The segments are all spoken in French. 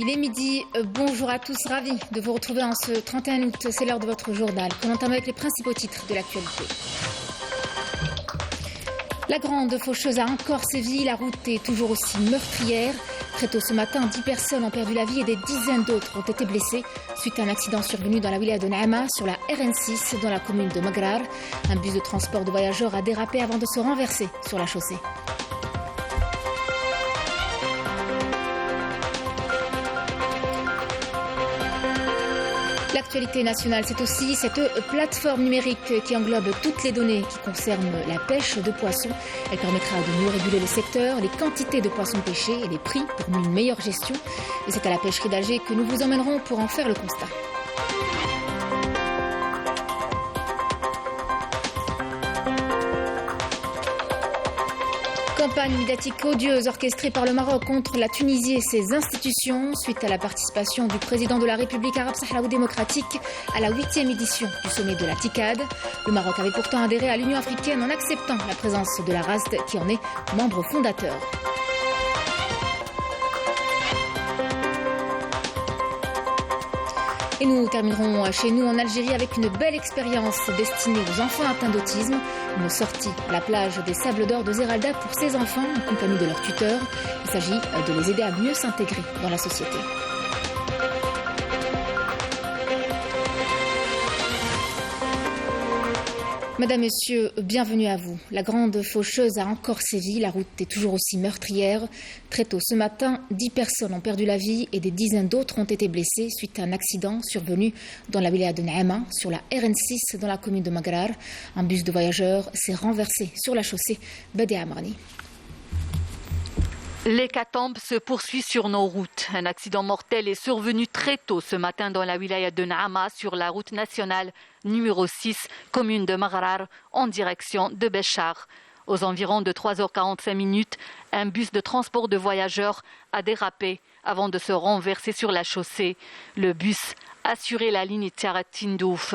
Il est midi, bonjour à tous, ravi de vous retrouver en ce 31 août, c'est l'heure de votre journal. On entame avec les principaux titres de l'actualité. La grande faucheuse a encore sévi, la route est toujours aussi meurtrière. Très tôt ce matin, 10 personnes ont perdu la vie et des dizaines d'autres ont été blessées suite à un accident survenu dans la wilaya de Naama sur la RN6 dans la commune de Magrar. Un bus de transport de voyageurs a dérapé avant de se renverser sur la chaussée. L'actualité nationale, c'est aussi cette plateforme numérique qui englobe toutes les données qui concernent la pêche de poissons. Elle permettra de mieux réguler le secteur, les quantités de poissons pêchés et les prix pour une meilleure gestion. Et c'est à la pêcherie d'Alger que nous vous emmènerons pour en faire le constat. Campagne médiatique odieuse orchestrée par le Maroc contre la Tunisie et ses institutions suite à la participation du président de la République arabe sahraoui démocratique à la 8e édition du sommet de la TICAD. Le Maroc avait pourtant adhéré à l'Union africaine en acceptant la présence de la RASD qui en est membre fondateur. Et nous terminerons chez nous en Algérie avec une belle expérience destinée aux enfants atteints d'autisme. Une sortie à la plage des Sables d'Or de Zeralda pour ces enfants en compagnie de leurs tuteurs. Il s'agit de les aider à mieux s'intégrer dans la société. Madame, Monsieur, bienvenue à vous. La grande faucheuse a encore sévi, la route est toujours aussi meurtrière. Très tôt ce matin, 10 personnes ont perdu la vie et des dizaines d'autres ont été blessées suite à un accident survenu dans la wilaya de Naama, sur la RN6 dans la commune de Magrar. Un bus de voyageurs s'est renversé sur la chaussée Badi Amarni. L'hécatombe se poursuit sur nos routes. Un accident mortel est survenu très tôt ce matin dans la wilaya de Naama sur la route nationale numéro 6, commune de Magrar, en direction de Béchar. Aux environs de 3h45, un bus de transport de voyageurs a dérapé avant de se renverser sur la chaussée. Le bus assurait la ligne Tiarat-Tindouf.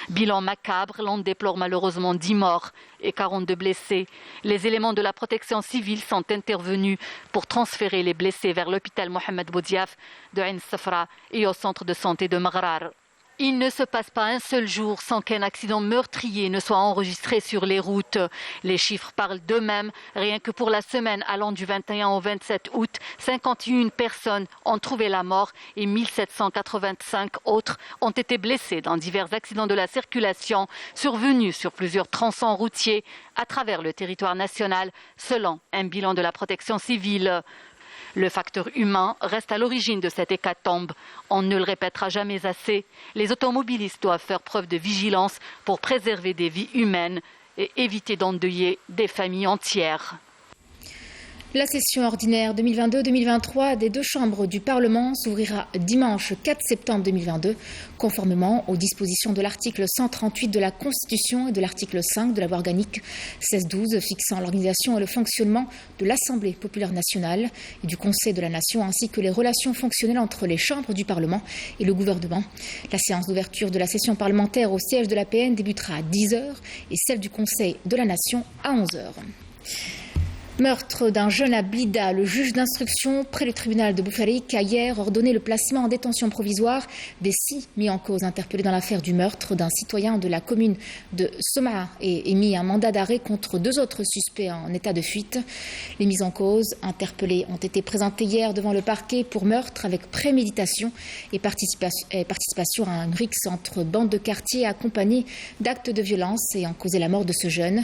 Bilan macabre, l'on déplore malheureusement 10 morts et 42 blessés. Les éléments de la protection civile sont intervenus pour transférer les blessés vers l'hôpital Mohamed Boudiaf de Ain Safra et au centre de santé de Magrar. Il ne se passe pas un seul jour sans qu'un accident meurtrier ne soit enregistré sur les routes. Les chiffres parlent d'eux-mêmes. Rien que pour la semaine allant du 21 au 27 août, 51 personnes ont trouvé la mort et 1785 autres ont été blessées dans divers accidents de la circulation survenus sur plusieurs tronçons routiers à travers le territoire national, selon un bilan de la protection civile. Le facteur humain reste à l'origine de cette hécatombe. On ne le répétera jamais assez. Les automobilistes doivent faire preuve de vigilance pour préserver des vies humaines et éviter d'endeuiller des familles entières. La session ordinaire 2022-2023 des deux chambres du Parlement s'ouvrira dimanche 4 septembre 2022, conformément aux dispositions de l'article 138 de la Constitution et de l'article 5 de la loi organique 16-12 fixant l'organisation et le fonctionnement de l'Assemblée populaire nationale et du Conseil de la Nation, ainsi que les relations fonctionnelles entre les chambres du Parlement et le gouvernement. La séance d'ouverture de la session parlementaire au siège de l'APN débutera à 10h et celle du Conseil de la Nation à 11h. Meurtre d'un jeune à Blida, le juge d'instruction près le tribunal de Boufarik a hier ordonné le placement en détention provisoire des 6 mis en cause interpellés dans l'affaire du meurtre d'un citoyen de la commune de Soma et émis un mandat d'arrêt contre 2 autres suspects en état de fuite. Les mises en cause interpellés ont été présentés hier devant le parquet pour meurtre avec préméditation et participation à une rixe entre bandes de quartier accompagnée d'actes de violence ayant causé la mort de ce jeune.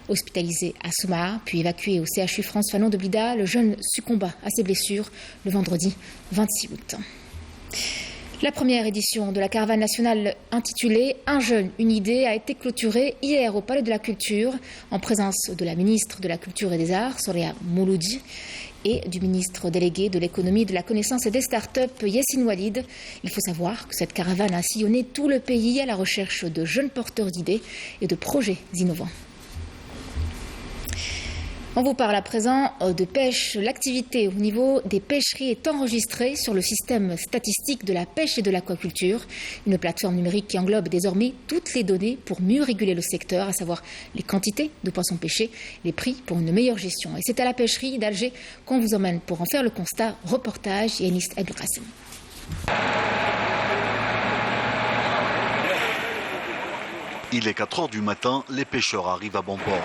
Hospitalisé à Soma, puis évacué au CHU France Fanon de Blida, le jeune succomba à ses blessures le vendredi 26 août. La première édition de la caravane nationale intitulée « Un jeune, une idée » a été clôturée hier au Palais de la Culture en présence de la ministre de la Culture et des Arts, Soria Mouloudi, et du ministre délégué de l'économie, de la connaissance et des start-up, Yassine Walid. Il faut savoir que cette caravane a sillonné tout le pays à la recherche de jeunes porteurs d'idées et de projets innovants. On vous parle à présent de pêche. L'activité au niveau des pêcheries est enregistrée sur le système statistique de la pêche et de l'aquaculture, une plateforme numérique qui englobe désormais toutes les données pour mieux réguler le secteur, à savoir les quantités de poissons pêchés, les prix pour une meilleure gestion. Et c'est à la pêcherie d'Alger qu'on vous emmène pour en faire le constat. Reportage Yanis Abdelkassem. Il est 4 heures du matin, les pêcheurs arrivent à bon port.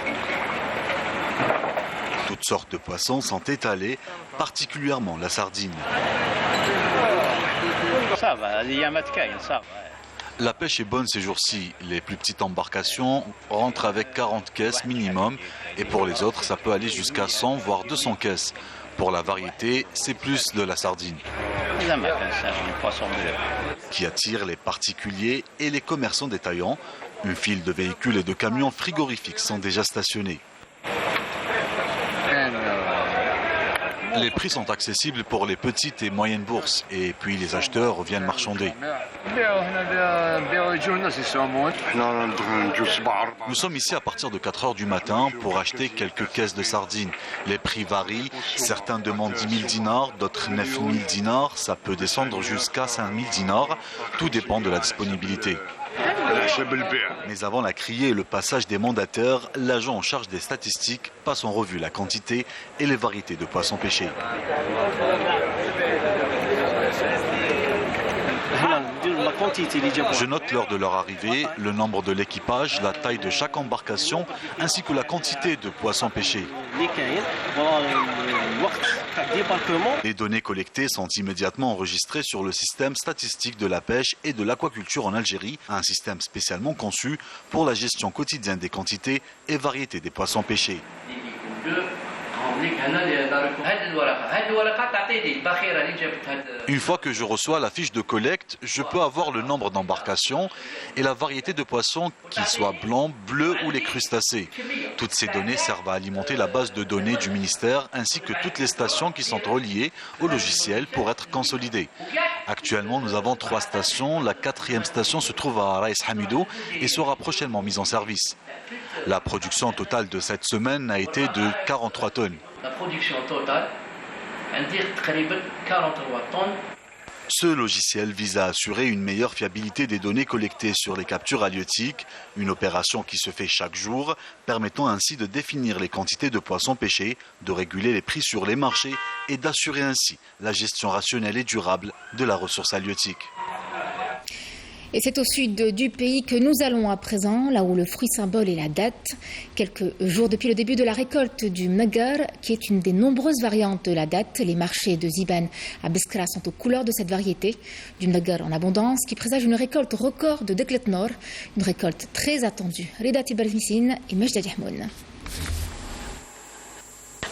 Toutes sortes de poissons sont étalés, particulièrement la sardine. Ça va, il y a ça va. La pêche est bonne ces jours-ci. Les plus petites embarcations rentrent avec 40 caisses minimum et pour les autres, ça peut aller jusqu'à 100 voire 200 caisses. Pour la variété, c'est plus de la sardine qui attire les particuliers et les commerçants détaillants. Une file de véhicules et de camions frigorifiques sont déjà stationnés. Les prix sont accessibles pour les petites et moyennes bourses et puis les acheteurs viennent marchander. Nous sommes ici à partir de 4 heures du matin pour acheter quelques caisses de sardines. Les prix varient, certains demandent 10 000 dinars, d'autres 9 000 dinars, ça peut descendre jusqu'à 5 000 dinars, tout dépend de la disponibilité. Mais avant la criée et le passage des mandataires, l'agent en charge des statistiques passe en revue la quantité et les variétés de poissons pêchés. Je note l'heure de leur arrivée, le nombre de l'équipage, la taille de chaque embarcation, ainsi que la quantité de poissons pêchés. Les données collectées sont immédiatement enregistrées sur le système statistique de la pêche et de l'aquaculture en Algérie, un système spécialement conçu pour la gestion quotidienne des quantités et variétés des poissons pêchés. Une fois que je reçois la fiche de collecte, je peux avoir le nombre d'embarcations et la variété de poissons, qu'ils soient blancs, bleus ou les crustacés. Toutes ces données servent à alimenter la base de données du ministère ainsi que toutes les stations qui sont reliées au logiciel pour être consolidées. Actuellement, nous avons 3 stations. La 4e station se trouve à Raïs Hamidou et sera prochainement mise en service. La production totale de cette semaine a été de 43 tonnes. La production totale, indique 43 tonnes. Ce logiciel vise à assurer une meilleure fiabilité des données collectées sur les captures halieutiques, une opération qui se fait chaque jour, permettant ainsi de définir les quantités de poissons pêchés, de réguler les prix sur les marchés et d'assurer ainsi la gestion rationnelle et durable de la ressource halieutique. Et c'est au sud du pays que nous allons à présent, là où le fruit symbole est la date. Quelques jours depuis le début de la récolte du mnagar, qui est une des nombreuses variantes de la date. Les marchés de Ziban à Beskra sont aux couleurs de cette variété. Du mnagar en abondance, qui présage une récolte record de Deklet Nord. Une récolte très attendue. Reda Tibalmissin et Majda Dihmoun.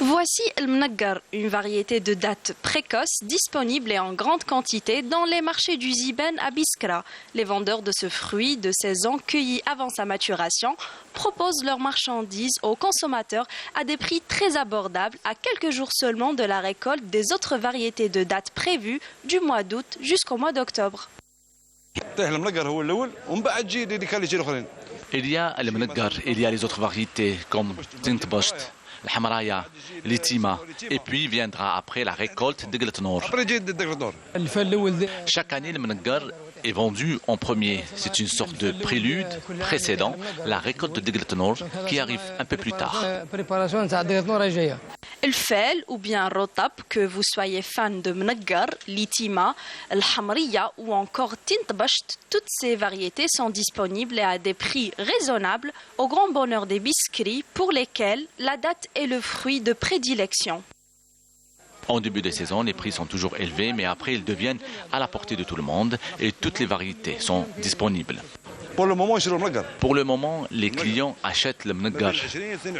Voici le mnagar, une variété de dattes précoce disponible et en grande quantité dans les marchés du Ziban à Biskra. Les vendeurs de ce fruit de saison cueilli avant sa maturation proposent leurs marchandises aux consommateurs à des prix très abordables à quelques jours seulement de la récolte des autres variétés de dattes prévues du mois d'août jusqu'au mois d'octobre. Il y a le mnagar, il y a les autres variétés comme Tintbosht, le Hamraya, l'Itima, et puis viendra après la récolte de Gletnor. Chaque année, le mnagar est vendu en premier. C'est une sorte de prélude précédant la récolte de Gletnor qui arrive un peu plus tard. Le fel ou bien rotab, que vous soyez fan de mnagar, l'itima, le hamriya ou encore tintbasht, toutes ces variétés sont disponibles et à des prix raisonnables au grand bonheur des biscuits pour lesquels la date est le fruit de prédilection. En début de saison, les prix sont toujours élevés, mais après ils deviennent à la portée de tout le monde et toutes les variétés sont disponibles. Pour le moment, les clients achètent le mnagar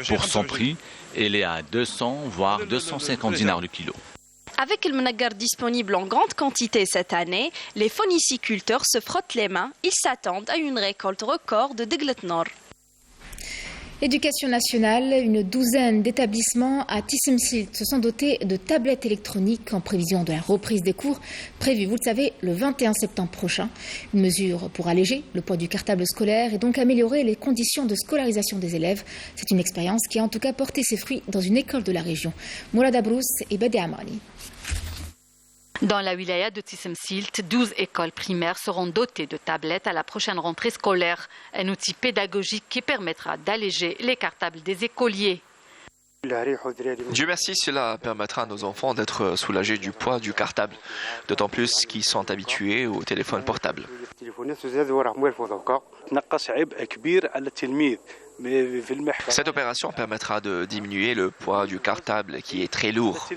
pour son prix. Il est à 200 voire 250 dinars le kilo. Avec le mnagar disponible en grande quantité cette année, les phoniciculteurs se frottent les mains. Ils s'attendent à une récolte record de Deglet Nord. Éducation nationale, une douzaine d'établissements à Tissemsilt se sont dotés de tablettes électroniques en prévision de la reprise des cours prévue, vous le savez, le 21 septembre prochain. Une mesure pour alléger le poids du cartable scolaire et donc améliorer les conditions de scolarisation des élèves. C'est une expérience qui a en tout cas porté ses fruits dans une école de la région. Mourad Abrous et Badi Amrani. Dans la wilaya de Tissemsilt, 12 écoles primaires seront dotées de tablettes à la prochaine rentrée scolaire. Un outil pédagogique qui permettra d'alléger les cartables des écoliers. Dieu merci, cela permettra à nos enfants d'être soulagés du poids du cartable, d'autant plus qu'ils sont habitués au téléphone portable. Cette opération permettra de diminuer le poids du cartable qui est très lourd.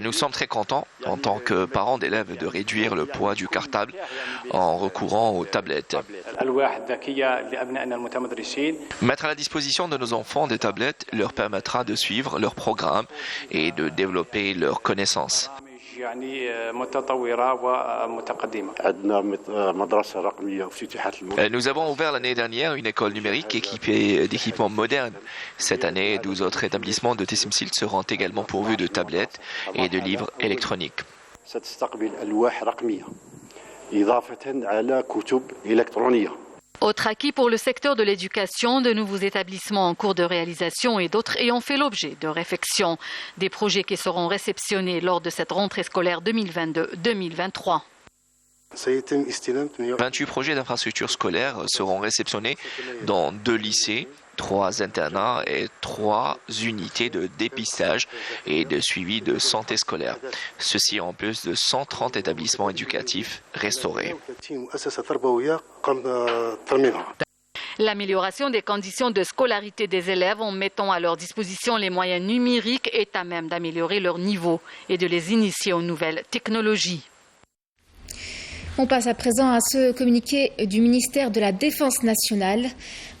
Nous sommes très contents en tant que parents d'élèves de réduire le poids du cartable en recourant aux tablettes. Mettre à la disposition de nos enfants des tablettes leur permettra de suivre leur programme et de développer leurs connaissances. Nous avons ouvert l'année dernière une école numérique équipée d'équipements modernes. Cette année, 12 autres établissements de Tissemsilt seront également pourvus de tablettes et de livres électroniques. Autre acquis pour le secteur de l'éducation, de nouveaux établissements en cours de réalisation et d'autres ayant fait l'objet de réflexions. Des projets qui seront réceptionnés lors de cette rentrée scolaire 2022-2023. 28 projets d'infrastructures scolaires seront réceptionnés dans 2 lycées, 3 internats et 3 unités de dépistage et de suivi de santé scolaire. Ceci en plus de 130 établissements éducatifs restaurés. L'amélioration des conditions de scolarité des élèves en mettant à leur disposition les moyens numériques est à même d'améliorer leur niveau et de les initier aux nouvelles technologies. On passe à présent à ce communiqué du ministère de la Défense nationale.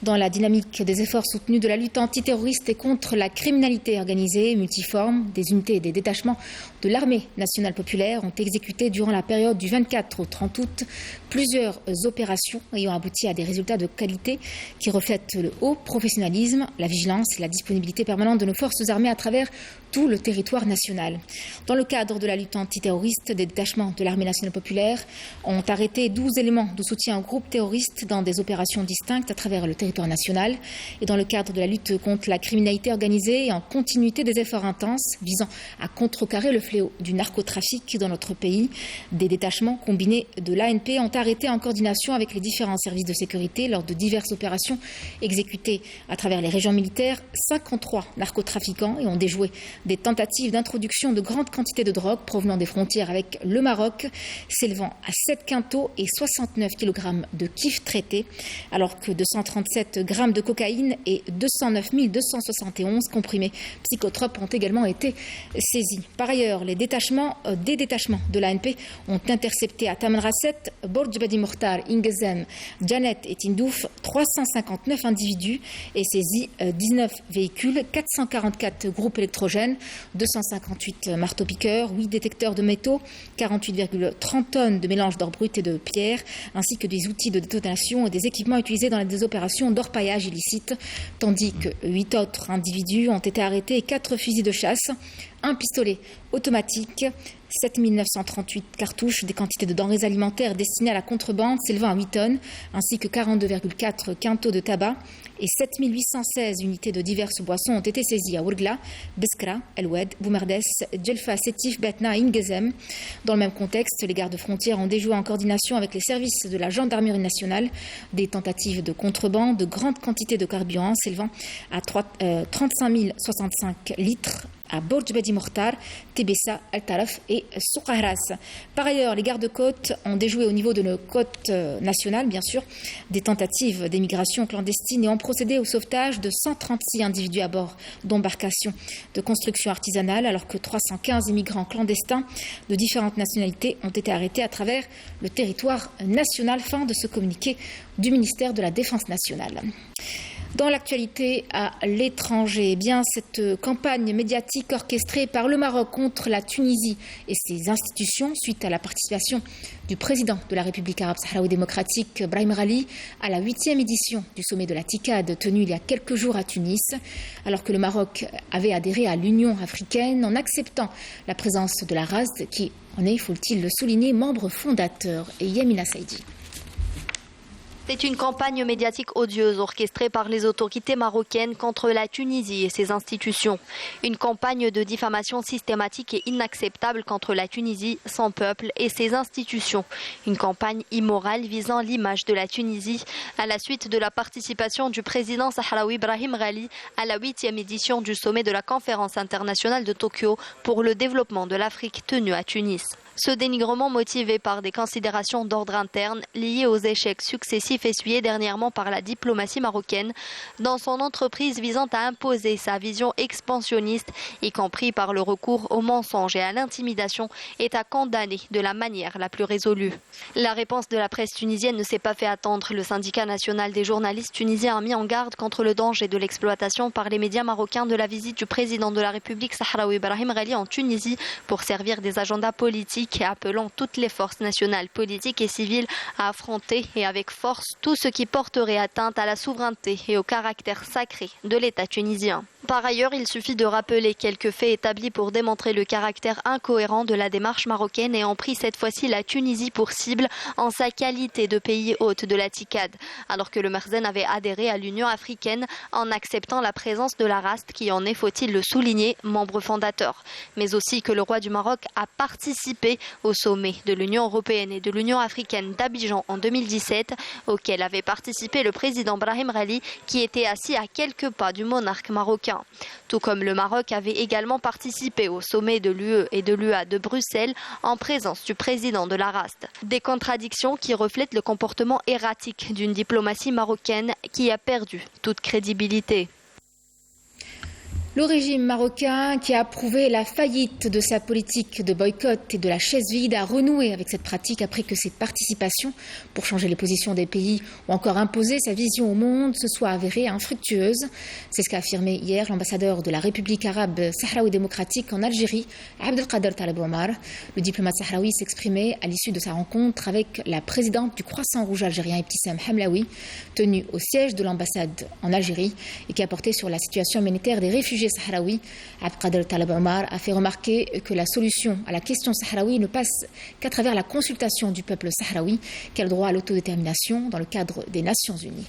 Dans la dynamique des efforts soutenus de la lutte antiterroriste et contre la criminalité organisée multiforme, des unités et des détachements de l'armée nationale populaire ont exécuté durant la période du 24 au 30 août plusieurs opérations ayant abouti à des résultats de qualité qui reflètent le haut professionnalisme, la vigilance et la disponibilité permanente de nos forces armées à travers tout le territoire national. Dans le cadre de la lutte antiterroriste, des détachements de l'armée nationale populaire ont arrêté 12 éléments de soutien aux groupes terroristes dans des opérations distinctes à travers le territoire national. Et dans le cadre de la lutte contre la criminalité organisée et en continuité des efforts intenses visant à contrecarrer le fléau du narcotrafic dans notre pays, des détachements combinés de l'ANP ont arrêté en coordination avec les différents services de sécurité lors de diverses opérations exécutées à travers les régions militaires 53 narcotrafiquants et ont déjoué des tentatives d'introduction de grandes quantités de drogue provenant des frontières avec le Maroc, s'élevant à 7 quintaux et 69 kg de kiff traités, alors que 237 grammes de cocaïne et 209 271 comprimés psychotropes ont également été saisis. Par ailleurs, des détachements de l'ANP ont intercepté à Tamanrasset, Borj Badi Mokhtar, Ingezem, Janet et Tindouf 359 individus et saisi 19 véhicules, 444 groupes électrogènes, 258 marteaux-piqueurs, 8 détecteurs de métaux, 48,30 tonnes de mélange d'or brut et de pierre, ainsi que des outils de détonation et des équipements utilisés dans des opérations d'orpaillage illicite, tandis que 8 autres individus ont été arrêtés et 4 fusils de chasse, un pistolet automatique, 7 938 cartouches, des quantités de denrées alimentaires destinées à la contrebande s'élevant à 8 tonnes, ainsi que 42,4 quintaux de tabac et 7 816 unités de diverses boissons ont été saisies à Ourgla, Beskra, El Oued, Boumerdes, Djelfa, Sétif, Betna et Ingezem. Dans le même contexte, les gardes-frontières ont déjoué en coordination avec les services de la gendarmerie nationale des tentatives de contrebande de grandes quantités de carburant s'élevant à 35 065 litres à Borj Badi Mokhtar, Tébessa, Al Taraf et Soukahras. Par ailleurs, les gardes-côtes ont déjoué au niveau de nos côtes nationales, bien sûr, des tentatives d'émigration clandestine et ont procédé au sauvetage de 136 individus à bord d'embarcations de construction artisanale, alors que 315 immigrants clandestins de différentes nationalités ont été arrêtés à travers le territoire national. Fin de ce communiqué du ministère de la Défense nationale. Dans l'actualité à l'étranger, cette campagne médiatique orchestrée par le Maroc contre la Tunisie et ses institutions suite à la participation du président de la République arabe sahraoui démocratique, Brahim Ghali, à la 8e édition du sommet de la TICAD tenu il y a quelques jours à Tunis, alors que le Maroc avait adhéré à l'Union africaine en acceptant la présence de la RASD, qui en est, faut-il le souligner, membre fondateur, et Yamina Saïdi. C'est une campagne médiatique odieuse orchestrée par les autorités marocaines contre la Tunisie et ses institutions. Une campagne de diffamation systématique et inacceptable contre la Tunisie, son peuple et ses institutions. Une campagne immorale visant l'image de la Tunisie à la suite de la participation du président sahraoui Brahim Ghali à la 8e édition du sommet de la conférence internationale de Tokyo pour le développement de l'Afrique tenue à Tunis. Ce dénigrement motivé par des considérations d'ordre interne liées aux échecs successifs essuyés dernièrement par la diplomatie marocaine dans son entreprise visant à imposer sa vision expansionniste, y compris par le recours aux mensonges et à l'intimidation, est à condamner de la manière la plus résolue. La réponse de la presse tunisienne ne s'est pas fait attendre. Le syndicat national des journalistes tunisiens a mis en garde contre le danger de l'exploitation par les médias marocains de la visite du président de la République sahraoui Brahim Ghali en Tunisie pour servir des agendas politiques, et appelant toutes les forces nationales, politiques et civiles à affronter et avec force tout ce qui porterait atteinte à la souveraineté et au caractère sacré de l'État tunisien. Par ailleurs, il suffit de rappeler quelques faits établis pour démontrer le caractère incohérent de la démarche marocaine ayant pris cette fois-ci la Tunisie pour cible en sa qualité de pays hôte de la TICAD, alors que le Merzen avait adhéré à l'Union africaine en acceptant la présence de la RASD qui en est, faut-il le souligner, membre fondateur, mais aussi que le roi du Maroc a participé au sommet de l'Union européenne et de l'Union africaine d'Abidjan en 2017, auquel avait participé le président Brahim Ghali qui était assis à quelques pas du monarque marocain. Tout comme le Maroc avait également participé au sommet de l'UE et de l'UA de Bruxelles en présence du président de la RASD. Des contradictions qui reflètent le comportement erratique d'une diplomatie marocaine qui a perdu toute crédibilité. Le régime marocain, qui a approuvé la faillite de sa politique de boycott et de la chaise vide, a renoué avec cette pratique après que ses participations pour changer les positions des pays ou encore imposer sa vision au monde se soient avérées infructueuses. C'est ce qu'a affirmé hier l'ambassadeur de la République arabe sahraoui démocratique en Algérie, Abdelkader Taleb Omar. Le diplomate sahraoui s'exprimait à l'issue de sa rencontre avec la présidente du Croissant Rouge algérien, Ibtissam Hamlaoui, tenue au siège de l'ambassade en Algérie et qui a porté sur la situation humanitaire des réfugiés sahraoui. Abdelkader Taleb Omar a fait remarquer que la solution à la question sahraoui ne passe qu'à travers la consultation du peuple sahraoui, qui a le droit à l'autodétermination dans le cadre des Nations Unies.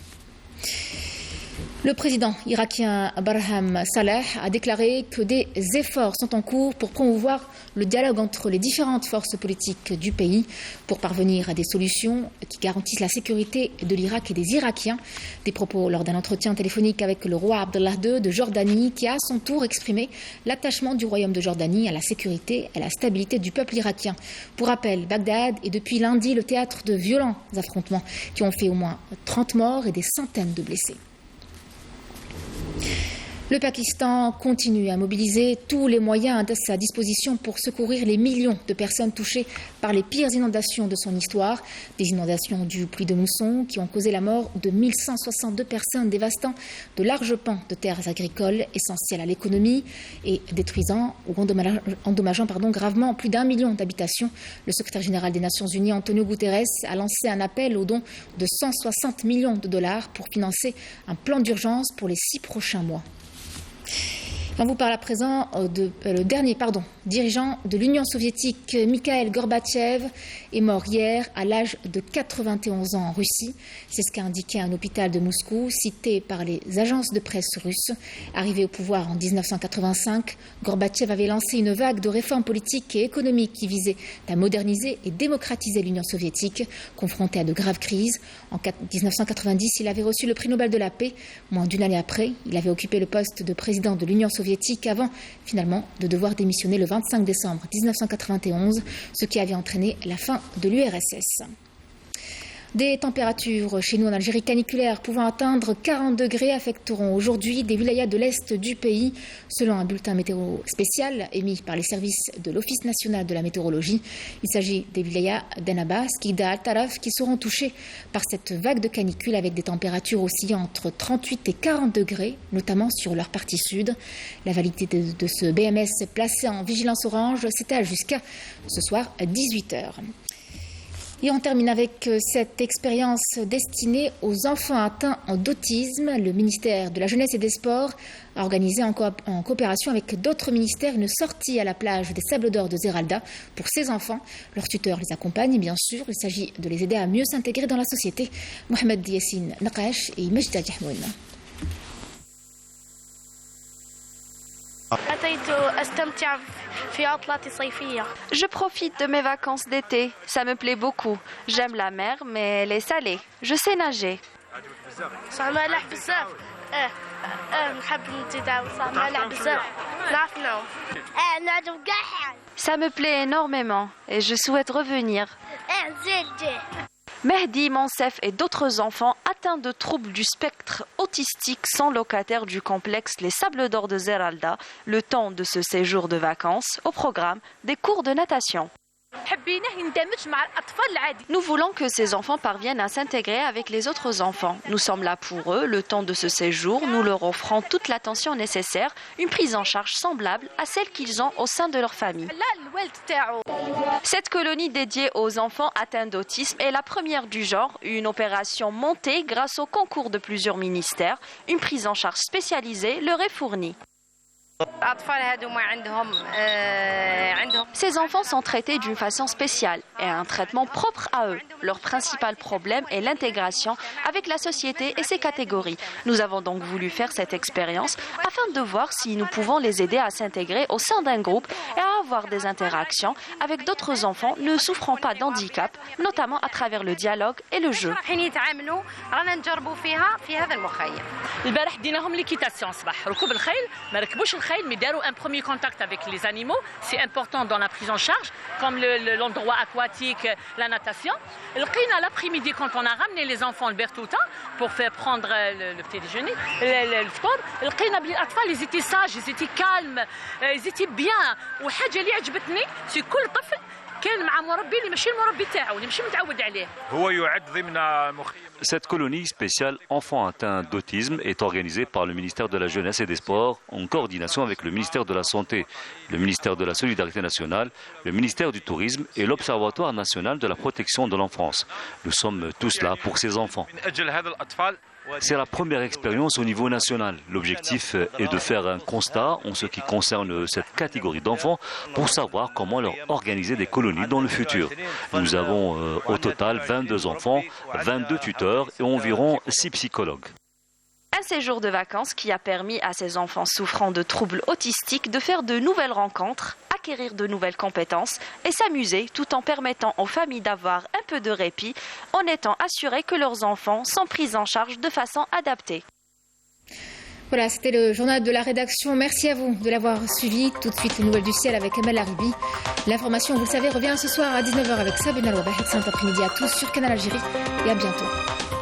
Le président irakien Barham Saleh a déclaré que des efforts sont en cours pour promouvoir le dialogue entre les différentes forces politiques du pays pour parvenir à des solutions qui garantissent la sécurité de l'Irak et des Irakiens. Des propos lors d'un entretien téléphonique avec le roi Abdallah II de Jordanie, qui a à son tour exprimé l'attachement du royaume de Jordanie à la sécurité et à la stabilité du peuple irakien. Pour rappel, Bagdad est depuis lundi le théâtre de violents affrontements qui ont fait au moins 30 morts et des centaines de blessés. Le Pakistan continue à mobiliser tous les moyens à sa disposition pour secourir les millions de personnes touchées par les pires inondations de son histoire. Des inondations dues aux pluies de mousson qui ont causé la mort de 1162 personnes, dévastant de larges pans de terres agricoles essentielles à l'économie et détruisant ou endommageant gravement plus d'1 million d'habitations. Le secrétaire général des Nations Unies, Antonio Guterres, a lancé un appel au don de 160 millions de dollars pour financer un plan d'urgence pour les 6 prochains mois. On vous parle à présent le dernier dirigeant de l'Union soviétique, Mikhail Gorbatchev, est mort hier à l'âge de 91 ans en Russie. C'est ce qu'a indiqué un hôpital de Moscou, cité par les agences de presse russes. Arrivé au pouvoir en 1985, Gorbatchev avait lancé une vague de réformes politiques et économiques qui visaient à moderniser et démocratiser l'Union soviétique, confrontée à de graves crises. En 1990, il avait reçu le prix Nobel de la paix. Moins d'une année après, il avait occupé le poste de président de l'Union soviétique avant finalement de devoir démissionner le 25 décembre 1991, ce qui avait entraîné la fin de l'URSS. Des températures chez nous en Algérie caniculaires pouvant atteindre 40 degrés affecteront aujourd'hui des wilayas de l'Est du pays, selon un bulletin météo spécial émis par les services de l'Office national de la météorologie. Il s'agit des wilayas d'Ennaba, Skida, Al-Taraf qui seront touchés par cette vague de canicule avec des températures oscillant entre 38 et 40 degrés, notamment sur leur partie sud. La validité de ce BMS placé en vigilance orange s'étale jusqu'à ce soir à 18h. Et on termine avec cette expérience destinée aux enfants atteints d'autisme. Le ministère de la Jeunesse et des Sports a organisé en coopération avec d'autres ministères une sortie à la plage des Sables d'Or de Zeralda pour ces enfants. Leurs tuteurs les accompagnent, bien sûr. Il s'agit de les aider à mieux s'intégrer dans la société. Mohamed Yassine Naqash et Majda Jahmoun. Je profite de mes vacances d'été. Ça me plaît beaucoup. J'aime la mer, mais elle est salée. Je sais nager. Ça me plaît énormément et je souhaite revenir. Mehdi, Monsef et d'autres enfants atteints de troubles du spectre autistique sont locataires du complexe Les Sables d'Or de Zeralda le temps de ce séjour de vacances. Au programme, des cours de natation. Nous voulons que ces enfants parviennent à s'intégrer avec les autres enfants. Nous sommes là pour eux le temps de ce séjour. Nous leur offrons toute l'attention nécessaire, une prise en charge semblable à celle qu'ils ont au sein de leur famille. Cette colonie dédiée aux enfants atteints d'autisme est la première du genre, une opération montée grâce au concours de plusieurs ministères. Une prise en charge spécialisée leur est fournie. Ces enfants sont traités d'une façon spéciale et un traitement propre à eux. Leur principal problème est l'intégration avec la société et ses catégories. Nous avons donc voulu faire cette expérience afin de voir si nous pouvons les aider à s'intégrer au sein d'un groupe et à avoir des interactions avec d'autres enfants ne souffrant pas d'handicap, notamment à travers le dialogue et le jeu. mais داروا un premier contact avec les animaux, c'est important dans la prise en charge, comme l'endroit aquatique, la natation. L'après-midi, quand on a ramené les enfants le Bertouta pour faire prendre le petit déjeuner, le fطور, ils étaient sages, ils étaient calmes, ils étaient bien. وحاجة اللي عجبتني c'est كل طفل كان مع مربي اللي ماشي المربي تاعو اللي ماشي متعود عليه. هو يعد ضمن Cette colonie spéciale enfants atteints d'autisme est organisée par le ministère de la Jeunesse et des Sports en coordination avec le ministère de la Santé, le ministère de la Solidarité nationale, le ministère du Tourisme et l'Observatoire national de la protection de l'enfance. Nous sommes tous là pour ces enfants. C'est la première expérience au niveau national. L'objectif est de faire un constat en ce qui concerne cette catégorie d'enfants pour savoir comment leur organiser des colonies dans le futur. Nous avons au total 22 enfants, 22 tuteurs et environ 6 psychologues. Un séjour de vacances qui a permis à ces enfants souffrant de troubles autistiques de faire de nouvelles rencontres, acquérir de nouvelles compétences et s'amuser tout en permettant aux familles d'avoir un peu de répit en étant assurés que leurs enfants sont pris en charge de façon adaptée. Voilà, c'était le journal de la rédaction. Merci à vous de l'avoir suivi. Tout de suite, les nouvelles du ciel avec Amal Haribi. L'information, vous le savez, revient ce soir à 19h avec Sabine Alouabah. Excellent après-midi à tous sur Canal Algérie et à bientôt.